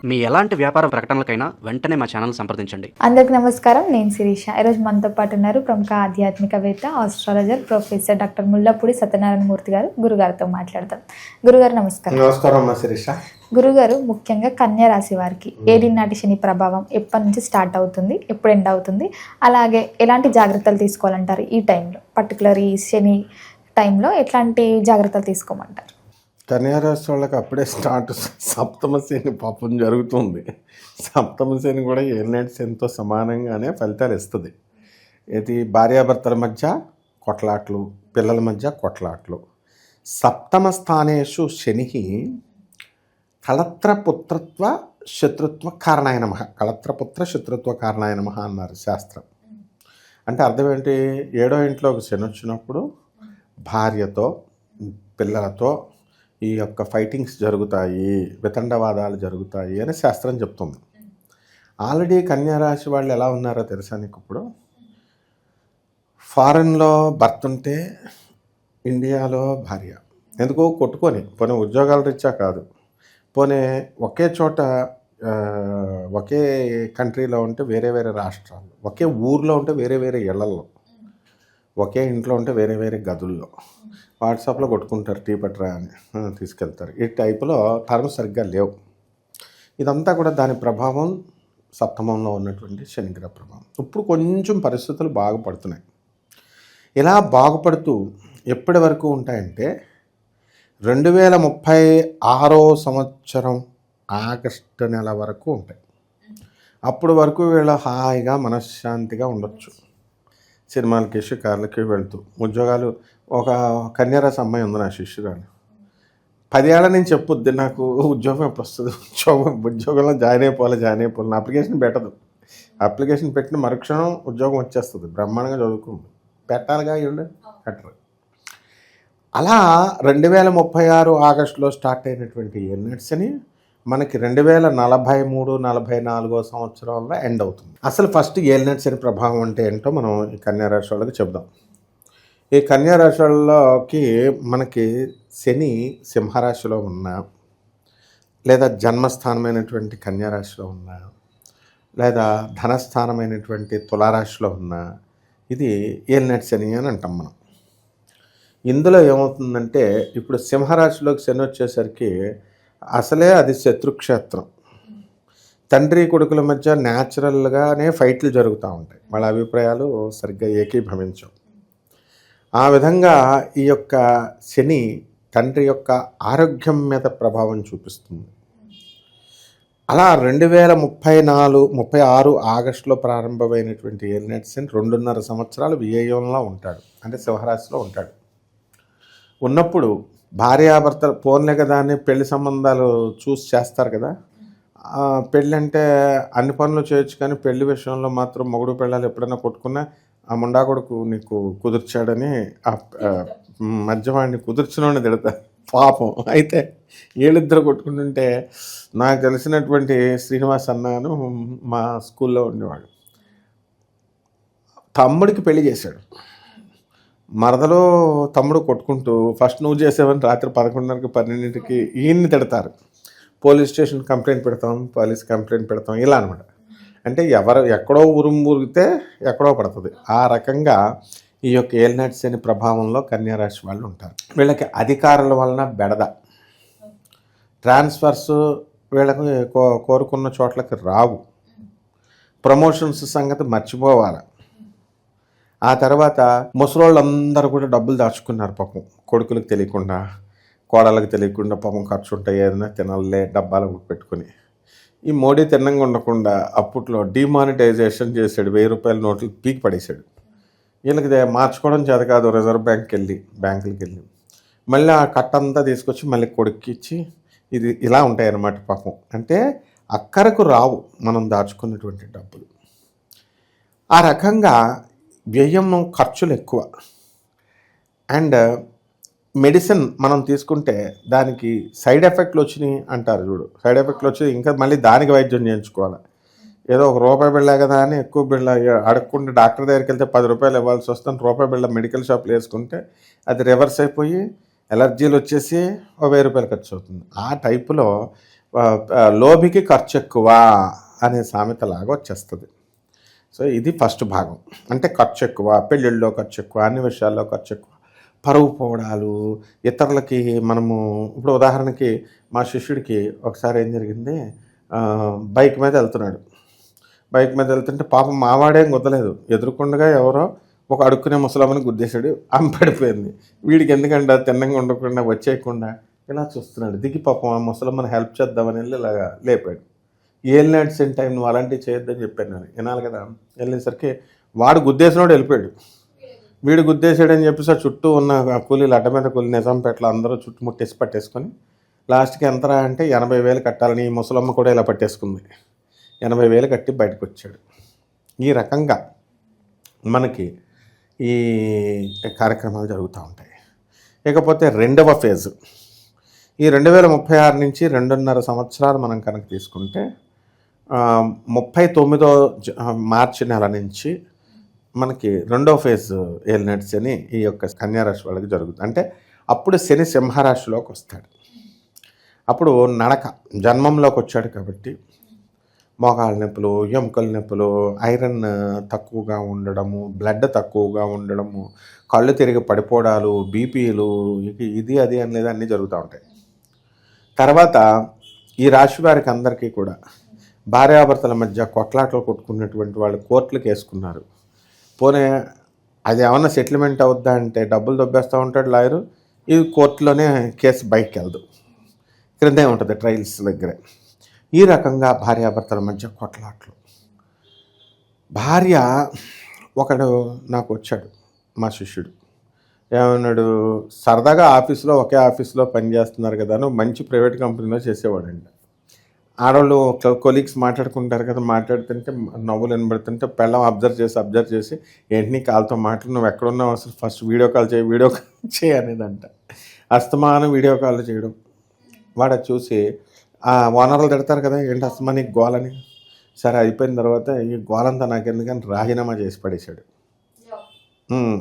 మీ ఎలాంటి వ్యాపార ప్రకటనలకైనా వెంటనే మా ఛానల్ సంప్రదించండి. అందరికీ నమస్కారం. నేను శిరీష. ఈరోజు మనతో పాటు ఉన్నారు ప్రముఖ ఆధ్యాత్మికవేత్త, astrologer professor doctor Mullapudi Satyanarayana Murthy గారు. గురుగారితో మాట్లాడతాం. గురుగారు నమస్కారం. నమస్కారం అమ్మా శిరీష. గురుగారు, ముఖ్యంగా కన్యా రాశి వారికి ఏలినాటి శని ప్రభావం ఎప్పటి నుంచి స్టార్ట్ అవుతుంది, ఎప్పుడు ఎండ్ అవుతుంది, అలాగే ఎలాంటి జాగ్రత్తలు తీసుకోవాలంటారు? ఈ టైంలో పర్టికులర్ ఈ శని టైంలో ఎట్లాంటి జాగ్రత్తలు తీసుకోమంటారు? కన్యారాశి వాళ్ళకి అప్పుడే స్టార్ట్ సప్తమ శని పాపం జరుగుతుంది. సప్తమ శని కూడా ఏలినాటి శనితో సమానంగానే ఫలితాలు ఇస్తుంది. ఇది భార్యాభర్తల మధ్య కొట్లాట్లు, పిల్లల మధ్య కొట్లాట్లు. సప్తమ స్థానేషు శని కళత్రపుత్రత్వ శత్రుత్వ కారణాయ నమః. కళత్రపుత్ర శత్రుత్వ కారణాయ నమః అన్నారు శాస్త్రం. అంటే అర్థం ఏంటి? 7వ ఇంట్లోకి శని వచ్చినప్పుడు భార్యతో, పిల్లలతో ఈ యొక్క ఫైటింగ్స్ జరుగుతాయి, వితండవాదాలు జరుగుతాయి అని శాస్త్రం చెప్తుంది. ఆల్రెడీ కన్యారాశి వాళ్ళు ఎలా ఉన్నారో తెలుసా నీకు? ఇప్పుడు ఫారెన్లో భర్త ఉంటే ఇండియాలో భార్య. ఎందుకో కొట్టుకొని, పోనీ ఉద్యోగాల రీత్యా కాదు, పోనీ ఒకే చోట ఒకే కంట్రీలో ఉంటే వేరే వేరే రాష్ట్రాలు, ఒకే ఊర్లో ఉంటే వేరే వేరే ఇళ్లల్లో, ఒకే ఇంట్లో ఉంటే వేరే వేరే గదుల్లో వాట్సాప్లో కొట్టుకుంటారు, టీ పట్టరా అని తీసుకెళ్తారు. ఈ టైపులో టర్మ్స్ సరిగ్గా లేవు. ఇదంతా కూడా దాని ప్రభావం, సప్తమంలో ఉన్నటువంటి శనిగ్రహ ప్రభావం. ఇప్పుడు కొంచెం పరిస్థితులు బాగుపడుతున్నాయి. ఇలా బాగుపడుతూ ఎప్పటి వరకు ఉంటాయంటే 2036 సంవత్సరం ఆగస్టు నెల వరకు ఉంటాయి. అప్పుడు వరకు వీళ్ళు హాయిగా మనశ్శాంతిగా ఉండొచ్చు, సినిమాలకి షికార్లకి వెళ్తూ. ఉద్యోగాలు, ఒక కన్యారాశి అమ్మాయి ఉంది నా శిష్యురాలు, 10 ఏళ్ల నుంచి చెప్పుద్ది నాకు ఉద్యోగం ఎప్పుడు వస్తుంది, ఉద్యోగంలో జాయిన్ అయిపోవాలి. అప్లికేషన్ పెట్టదు. అప్లికేషన్ పెట్టిన మరుక్షణం ఉద్యోగం వచ్చేస్తుంది. బ్రహ్మాండంగా చదువుకుంది, పెట్టాలిగా ఇవ్వండి, పెట్టరు. అలా 2036 ఆగస్టులో స్టార్ట్ అయినటువంటి ఎన్నట్స్ని మనకి 2043-44 సంవత్సరంలో ఎండ్ అవుతుంది. అసలు ఫస్ట్ ఏలినాటి శని ప్రభావం అంటే ఏంటో మనం ఈ కన్యారాశి వాళ్ళకి చెప్దాం. ఈ కన్యారాశి వాళ్ళకి మనకి శని సింహరాశిలో ఉన్నా, లేదా జన్మస్థానమైనటువంటి కన్యారాశిలో ఉన్నా, లేదా ధనస్థానమైనటువంటి తులారాశిలో ఉన్నా, ఇది ఏలినాటి శని అని అంటాం మనం. ఇందులో ఏమవుతుందంటే, ఇప్పుడు సింహరాశిలోకి శని వచ్చేసరికి అసలే అది శత్రుక్షేత్రం. తండ్రి కొడుకుల మధ్య న్యాచురల్గానే ఫైట్లు జరుగుతూ ఉంటాయి. వాళ్ళ అభిప్రాయాలు సరిగ్గా ఏకీభవించవు. ఆ విధంగా ఈ యొక్క శని తండ్రి యొక్క ఆరోగ్యం మీద ప్రభావం చూపిస్తుంది. అలా 2036 ఆగస్టులో ప్రారంభమైనటువంటి ఏలినాటి శని 2.5 సంవత్సరాలు వ్యయంలో ఉంటాడు, అంటే సింహరాశిలో ఉంటాడు. ఉన్నప్పుడు భార్యాభర్తలు ఫోన్లే కదా అని పెళ్లి సంబంధాలు చూసి చేస్తారు కదా. పెళ్ళి అంటే అన్ని పనులు చేయొచ్చు, కానీ పెళ్లి విషయంలో మాత్రం మొగుడు పెళ్ళాలు ఎప్పుడైనా కొట్టుకున్నా ఆ ముండా కొడుకు నీకు కుదిర్చాడని ఆ మధ్యవాడిని కుదిర్చినోడిని తిడతారు పాపం. అయితే వీళ్ళిద్దరు కొట్టుకుంటుంటే, నాకు తెలిసినటువంటి శ్రీనివాస్ అన్నాను మా స్కూల్లో ఉండేవాడు, తమ్ముడికి పెళ్లి చేశాడు. మరదలో తమ్ముడు కొట్టుకుంటూ ఫస్ట్ నువ్వు చేసేవని రాత్రి 11:30, 12కి ఈయన్ని తిడతారు. పోలీస్ స్టేషన్ కంప్లైంట్ పెడతాం, ఇలా అనమాట. అంటే ఎక్కడో ఊరిగితే ఎక్కడో పడుతుంది. ఆ రకంగా ఈ యొక్క ఏలినాటి శని ప్రభావంలో కన్యారాశి వాళ్ళు ఉంటారు. వీళ్ళకి అధికారుల వలన బెడద, ట్రాన్స్ఫర్స్ వీళ్ళకి కోరుకున్న చోట్లకి రావు, ప్రమోషన్స్ సంగతి మర్చిపోవాలి. ఆ తర్వాత ముసలోళ్ళందరూ కూడా డబ్బులు దాచుకున్నారు పాపం, కొడుకులకు తెలియకుండా, కోడళ్ళకి తెలియకుండా పాపం ఖర్చు ఉంటాయి, ఏదైనా తినాలే డబ్బాలకు పెట్టుకుని. ఈ మోడీ తిన్నంగా ఉండకుండా అప్పట్లో డిమానిటైజేషన్ చేశాడు, 1000 రూపాయల నోట్లు పీకి పడేశాడు. వీళ్ళకి మార్చుకోవడం చేత కాదు, రిజర్వ్ బ్యాంకులకి వెళ్ళి మళ్ళీ ఆ కట్టంతా తీసుకొచ్చి మళ్ళీ కొడుక్కి ఇచ్చి, ఇది ఇలా ఉంటాయి అన్నమాట పాపం. అంటే అక్కరకు రావు మనం దాచుకున్నటువంటి డబ్బులు. ఆ రకంగా వ్యయం, ఖర్చులు ఎక్కువ. అండ్ మెడిసిన్ మనం తీసుకుంటే దానికి సైడ్ ఎఫెక్ట్లు వచ్చినాయి అంటారు చూడు, సైడ్ ఎఫెక్ట్లు వచ్చి ఇంకా మళ్ళీ దానికి వైద్యం చేయించుకోవాలి. ఏదో ₹1 బిళ్ళ కదా అని ఎక్కువ బిళ్ళ అడగకుండా డాక్టర్ దగ్గరికి వెళ్తే 10 రూపాయలు ఇవ్వాల్సి వస్తుంది. ₹1 బిళ్ళ మెడికల్ షాప్లో వేసుకుంటే అది రివర్స్ అయిపోయి ఎలర్జీలు వచ్చేసి ₹1000 ఖర్చు అవుతుంది. ఆ టైపులో లోభికి ఖర్చు ఎక్కువ అనే సామెతలాగా వచ్చేస్తుంది. సో ఇది ఫస్ట్ భాగం. అంటే ఖర్చు ఎక్కువ, పెళ్ళిళ్ళలో ఖర్చు ఎక్కువ, అన్ని విషయాల్లో ఖర్చు ఎక్కువ, పరువు పోవడాలు, ఇతరులకి మనము ఇప్పుడు ఉదాహరణకి మా శిష్యుడికి ఒకసారి ఏం జరిగింది, బైక్ మీద వెళ్తున్నాడు. బైక్ మీద వెళ్తుంటే పాపం మావాడేం గుద్దలేదు, ఎదురుకుండగా ఎవరో ఒక అడుక్కునే ముసలమ్మని గుద్దేశాడు, ఆమె పడిపోయింది. వీడికి ఎందుకంటే తిన్నంగా ఉండకుండా వచ్చేయకుండా ఇలా చూస్తున్నాడు. దిగి పాపం ఆ ముసలమ్మని హెల్ప్ చేద్దామని వెళ్ళి ఇలాగా లేపాడు. ఏలినాడు సెంట్ టైం నువ్వు అలాంటివి చేయొద్దని చెప్పాను నేను, వినాలి కదా. వెళ్ళేసరికి వాడు గుద్దేసినోడు వెళ్ళిపోయాడు. వీడు గుద్దేసాడని చెప్పేసి ఆ చుట్టూ ఉన్న కూలీలు అడ్డ మీద కూలీలు నిజాంపేటలో అందరూ చుట్టుముట్టేసి పట్టేసుకొని లాస్ట్కి ఎంతరా అంటే 80,000 కట్టాలని ఈ ముసలమ్మ కూడా ఇలా పట్టేసుకుంది. 80,000 కట్టి బయటకు వచ్చాడు. ఈ రకంగా మనకి ఈ కార్యక్రమాలు జరుగుతూ ఉంటాయి. ఇకపోతే రెండవ ఫేజు, ఈ 2036 నుంచి 2.5 సంవత్సరాలు మనం కనుక తీసుకుంటే 39వ మార్చి నెల నుంచి మనకి రెండో ఫేజ్ ఏలినాటి శని ఈ యొక్క కన్యారాశి వాళ్ళకి జరుగుతుంది. అంటే అప్పుడు శని సింహరాశిలోకి వస్తాడు. అప్పుడు నడక జన్మంలోకి వచ్చాడు కాబట్టి మోకాళ్ళ నొప్పులు, ఎముకల నొప్పులు, ఐరన్ తక్కువగా ఉండడము, బ్లడ్ తక్కువగా ఉండడము, కళ్ళు తిరిగి పడిపోవడాలు, బీపీలు, ఇది అది అనేది అన్నీ జరుగుతూ ఉంటాయి. తర్వాత ఈ రాశి వారికి అందరికీ కూడా భార్యాభర్తల మధ్య కొట్లాటలు కొట్టుకున్నటువంటి వాళ్ళు కోర్టులకు వేసుకున్నారు. పోనీ అది ఏమన్నా సెటిల్మెంట్ అవుద్దా అంటే డబ్బులు దొబ్బేస్తూ ఉంటాడు లాయరు, ఇది కోర్టులోనే కేసు బయటకు వెళ్దు, క్రిందే ఉంటుంది ట్రయల్స్ దగ్గరే. ఈ రకంగా భార్యాభర్తల మధ్య కొట్లాట్లు. భార్య ఒకడు నాకు వచ్చాడు, మా శిష్యుడు ఏమన్నాడు, సరదాగా ఆఫీస్లో ఒకే ఆఫీస్లో పనిచేస్తున్నారు కదా అని మంచి ప్రైవేట్ కంపెనీలో చేసేవాడండి. ఆడవాళ్ళు కొలీగ్స్ మాట్లాడుకుంటారు కదా, మాట్లాడుతుంటే నవ్వులు వినబడుతుంటే పెళ్ళం అబ్జర్వ్ చేసి ఏంటి కాల్తో మాట్లాడి నువ్వు ఎక్కడున్నావు అసలు ఫస్ట్ వీడియో కాల్ చేయి అనేదంట. అస్తమానం వీడియో కాల్ చేయడం. వాడు చూసి ఆ ఓనర్లు తిడతారు కదా, ఏంటి అస్తమా నీకు గోలని. సరే అయిపోయిన తర్వాత ఈ గోలంతా నాకు ఎందుకని రాజీనామా చేసి పడేశాడు.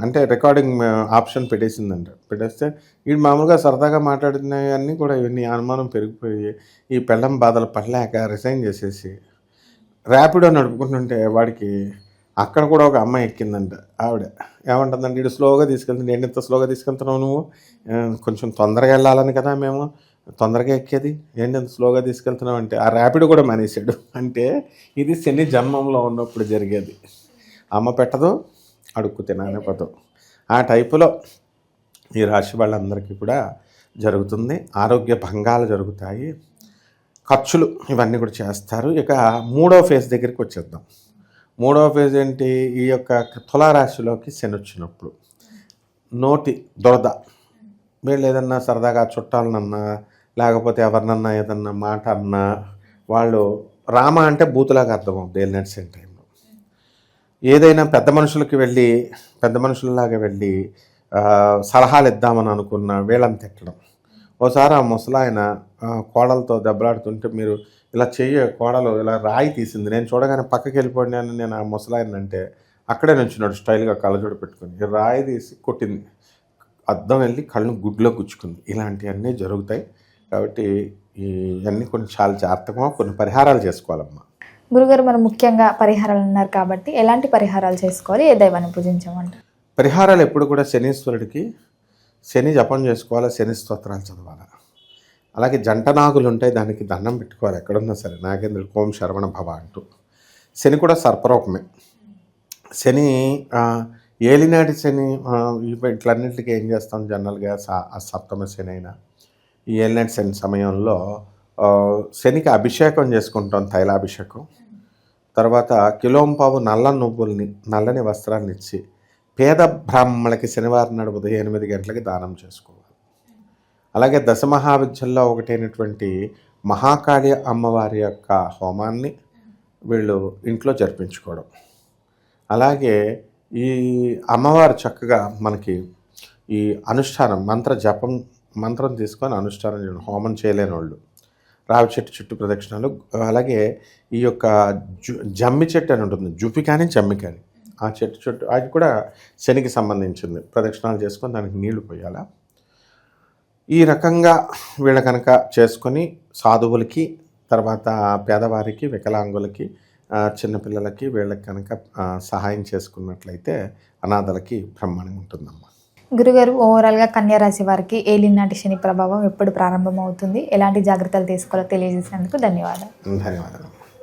అంటే రికార్డింగ్ ఆప్షన్ పెట్టేస్తే వీడు మామూలుగా సరదాగా మాట్లాడినవన్నీ కూడా ఇవన్నీ అనుమానం పెరిగిపోయి ఈ పెళ్ళం బాధలు పడలేక రిజైన్ చేసేసి ర్యాపిడో నడుపుకుంటుంటే వాడికి అక్కడ కూడా ఒక అమ్మాయి ఎక్కిందంట. ఆవిడ ఏమంటుందంటే వీడు స్లోగా తీసుకెళ్తుంది, ఏంటి ఇంత స్లోగా తీసుకెళ్తున్నావు నువ్వు, కొంచెం తొందరగా వెళ్ళాలని కదా మేము తొందరగా ఎక్కేది, ఏంటి ఇంత స్లోగా తీసుకెళ్తున్నావు అంటే ఆ ర్యాపిడో కూడా మానేశాడు. అంటే ఇది శని జన్మంలో ఉన్నప్పుడు జరిగేది. అమ్మ పెట్టదు, అడుక్కు తినానే పదం. ఆ టైపులో ఈ రాశి వాళ్ళందరికీ కూడా జరుగుతుంది. ఆరోగ్య భంగాలు జరుగుతాయి, ఖర్చులు ఇవన్నీ కూడా చేస్తారు. ఇక మూడో ఫేజ్ దగ్గరికి వచ్చేద్దాం. మూడవ ఫేజ్ ఏంటి, ఈ యొక్క తులారాశిలోకి శని వచ్చినప్పుడు నోటి దురద. వీళ్ళు ఏదన్నా సరదాగా చుట్టాలనన్నా లేకపోతే ఎవరినన్నా ఏదన్నా మాట అన్నా వాళ్ళు రామ అంటే బూతులాగా అర్థం అవుతుంది ఏలినాటి శని టైంలో. ఏదైనా పెద్ద మనుషులలాగా వెళ్ళి సలహాలు ఇద్దామని అనుకున్న వీళ్ళని తిట్టడం. ఓసారి ఆ ముసలాయన కోడలతో దెబ్బలాడుతుంటే మీరు ఇలా కోడలు ఇలా రాయి తీసింది, నేను చూడగానే పక్కకి వెళ్ళిపోయాను. నేను ఆ ముసలాయన అంటే అక్కడే నుంచున్నాడు స్టైల్గా కళ్ళజోడు పెట్టుకుని, రాయి తీసి కొట్టింది, అద్దం వెళ్ళి కళ్ళను గుడ్లో గుచ్చుకుంది. ఇలాంటివన్నీ జరుగుతాయి. కాబట్టి ఇవన్నీ కొన్ని చాలా జాగ్రత్తగా కొన్ని పరిహారాలు చేసుకోవాలమ్మా. గురుగారు మనం ముఖ్యంగా పరిహారాలు అన్నారు కాబట్టి ఎలాంటి పరిహారాలు చేసుకోవాలి, ఏ దైవాన్ని పూజించమంటారు? పరిహారాలు ఎప్పుడు కూడా శనీశ్వరుడికి శని జపం చేసుకోవాలి, శని స్తోత్రాలు చదవాలి. అలాగే జంట నాగులు ఉంటాయి, దానికి దండం పెట్టుకోవాలి ఎక్కడున్నా సరే, నాగేంద్రుడు ఓం శరవణ భవ అంటూ. శని కూడా సర్పరూపమే. శని ఏలినాటి శని ఇట్లన్నింటికి ఏం చేస్తాం జనరల్గా సప్తమ శని అయినా ఈ ఏలినాటి శని సమయంలో శనికి అభిషేకం చేసుకుంటాం, తైలాభిషేకం. తర్వాత కిలోంపావు నల్లని వస్త్రాన్ని ఇచ్చి పేద బ్రాహ్మణులకి శనివారం నాడు ఉదయం 8 గంటలకి దానం చేసుకోవాలి. అలాగే దశమహావిద్యల్లో ఒకటైనటువంటి మహాకాళి అమ్మవారి యొక్క హోమాన్ని వీళ్ళు ఇంట్లో జరిపించుకోవడం. అలాగే ఈ అమ్మవారు చక్కగా మనకి ఈ అనుష్ఠానం మంత్రం తీసుకొని అనుష్ఠానం చేయడం, హోమం చేయలేని వాళ్ళు రావి చెట్టు చుట్టూ ప్రదక్షిణాలు. అలాగే ఈ యొక్క జమ్మి చెట్టు అని ఉంటుంది, జుపి కానీ జమ్మి కానీ, ఆ చెట్టు చుట్టూ అది కూడా శనికి సంబంధించింది, ప్రదక్షిణాలు చేసుకొని దానికి నీళ్లు పోయాలా. ఈ రకంగా వీళ్ళ కనుక చేసుకొని సాధువులకి, తర్వాత పేదవారికి, వికలాంగులకి, చిన్నపిల్లలకి వీళ్ళకి కనుక సహాయం చేసుకున్నట్లయితే అనాథలకి బ్రహ్మాండంగా ఉంటుందమ్మా. గురుగారు, ఓవరాల్గా కన్యా రాశి వారికి ఏలినాటి శని ప్రభావం ఎప్పుడు ప్రారంభమవుతుంది, ఎలాంటి జాగ్రత్తలు తీసుకోవాలో తెలియజేసినందుకు ధన్యవాదాలు. ధన్యవాదాలు.